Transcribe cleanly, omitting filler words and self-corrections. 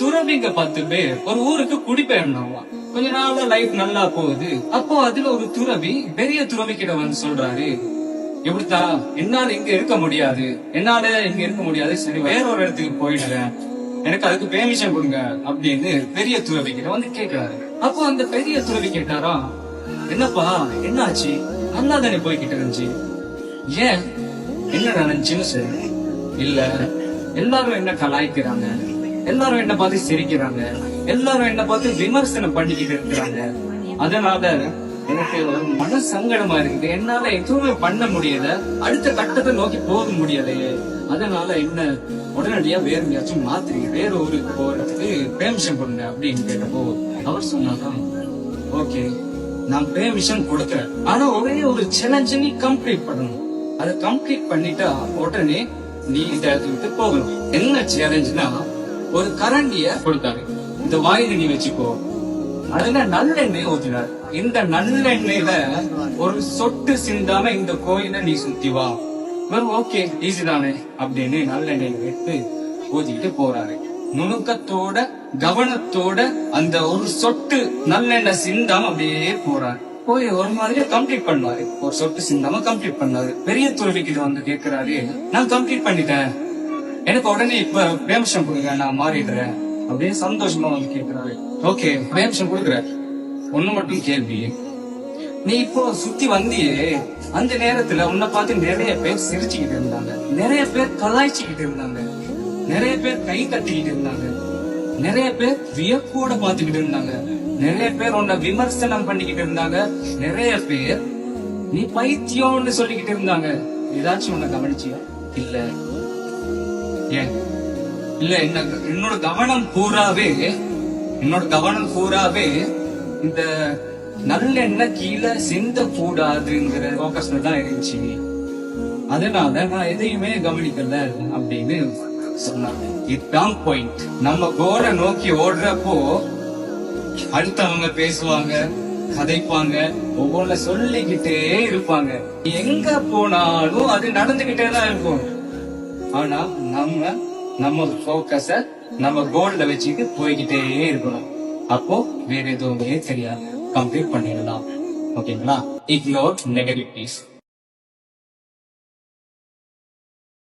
துறவிங்க 10 பேர் ஒரு ஊருக்கு குடிபெயர்ந்தாங்களாம். கொஞ்ச நாள்ல லைஃப் நல்லா போகுது. அப்போ அதுல ஒரு துறவி பெரிய துறவி கிட்ட வந்து சொல்றாரு, எப்படித்தா என்னால இங்க இருக்க முடியாது, சரி வேற ஒரு இடத்துக்கு போயிடுறேன், எனக்கு அதுக்கு பெர்மிஷன் கொடுங்க அப்படின்னு பெரிய துறவி கிட்ட வந்து கேட்கிறாரு. அப்போ அந்த பெரிய துறவி கேட்டாரா, என்னப்பா என்னாச்சு, நல்லா தானே போய்கிட்டு இருந்துச்சு, ஏன் என்ன நடந்துச்சுன்னு சரி. இல்ல, எல்லாரும் என்ன கலாய்க்கிறாங்க, எல்லாரும் என்ன பார்த்து சிரிக்கிறாங்க, எல்லாரும் என்ன பார்த்து விமர்சனம் பண்ணிக்கிட்டு இருக்கிறாங்க, அதனால எனக்கு மன சங்கடமா இருக்குது, என்னால எதுவுமே பண்ண முடியல, அடுத்த கட்டத்தை நோக்கி போக முடியலையே, அதனால என்ன உடனடியா வேற எங்கேயாச்சும் மாத்திரிங்க, வேற ஊருக்கு போறதுக்கு பெர்மிஷன் கொடுங்க அப்படின்னு கேட்டப்போ அவர் சொன்னாரா, ஓகே நான் பெர்மிஷன் கொடுக்கிறேன், ஆனா ஒரே ஒரு சேலஞ்ச் நீ கம்ப்ளீட் பண்ணணும், அதை கம்ப்ளீட் பண்ணிட்டா உடனே நீ இந்த இடத்துக்கு போகணும். என்ன சேலஞ்சுனா, ஒரு கரண்டிய கொடுத்தாரு, இந்த வாயில நீ வச்சுக்கோ, அதுல நல்லெண்ணெய் ஊத்தினார், இந்த நல்லெண்ணெயில ஒரு சொட்டு சிந்தாம இந்த கோயில நீ சுத்தி வா, ஓகே ஈஸி தானே அப்படின்னு நல்லெண்ணெய் எடுத்து ஊத்திக்கிட்டு போறாரு. நுணுக்கத்தோட கவனத்தோட அந்த ஒரு சொட்டு நல்லெண்ணெய் சிந்தாம அப்படியே போறாரு. போய் ஒரு மாதிரியே கம்ப்ளீட் பண்ணாரு, ஒரு சொட்டு சிந்தாம கம்ப்ளீட் பண்ணாரு. பெரிய துறவி கிட்ட வந்து கேட்கிறாரு, நான் கம்ப்ளீட் பண்ணிட்டேன், எனக்கு உடனே இப்ப பெர்மிஷன் கொடுங்க, நான் மாறிடுறேன் அப்படியே சந்தோஷமா வந்து கேட்கிறாரு. ஓகே பெர்மிஷன் கொடுக்குற, ஒண்ணு மட்டும் கேள்வி, நீ இப்போ சுத்தி வந்தியே, அந்த நேரத்துல உன்னை பார்த்து நிறைய பேர் சிரிச்சுக்கிட்டு இருந்தாங்க, நிறைய பேர் கலாய்ச்சிக்கிட்டு இருந்தாங்க, நிறைய பேர் கை தட்டிக்கிட்டு இருந்தாங்க, நிறைய பேர் வியப்போட பாத்துக்கிட்டு இருந்தாங்க, நிறைய பேர் உன்னை விமர்சனம் பண்ணிக்கிட்டு இருந்தாங்க, நிறைய பேர் நீ பைத்தியம்னு சொல்லிக்கிட்டு இருந்தாங்க, ஏதாச்சும் உன்னை கவனிச்சியா? இல்ல. ஏன் இல்ல? என்னோட கவனம் பூராவே இந்த நல்லெண்ணெய் கீழே சிந்த கூடாதுங்கிற போக்கஸ்ல தான் இருந்துச்சு, அதனால நான் எதையுமே கவனிக்கல அப்படின்னு சொன்னாங்க. இதுதான் பாயிண்ட். நம்ம கோலை நோக்கி ஓடுறப்போ அடுத்தவங்க பேசுவாங்க, கதைப்பாங்க, ஒவ்வொன்ன சொல்லிக்கிட்டே இருப்பாங்க, எங்க போனாலும் அது நடந்துகிட்டே தான் இருக்கும். ஆனா நம்ம போக்கஸ நம்ம கோல்ல வச்சுட்டு போய்கிட்டே இருக்கணும், அப்போ வேற எதுவுமே தெரியாது, கம்ப்ளீட் பண்ணிடலாம். ஓகேங்களா? Ignore negativities.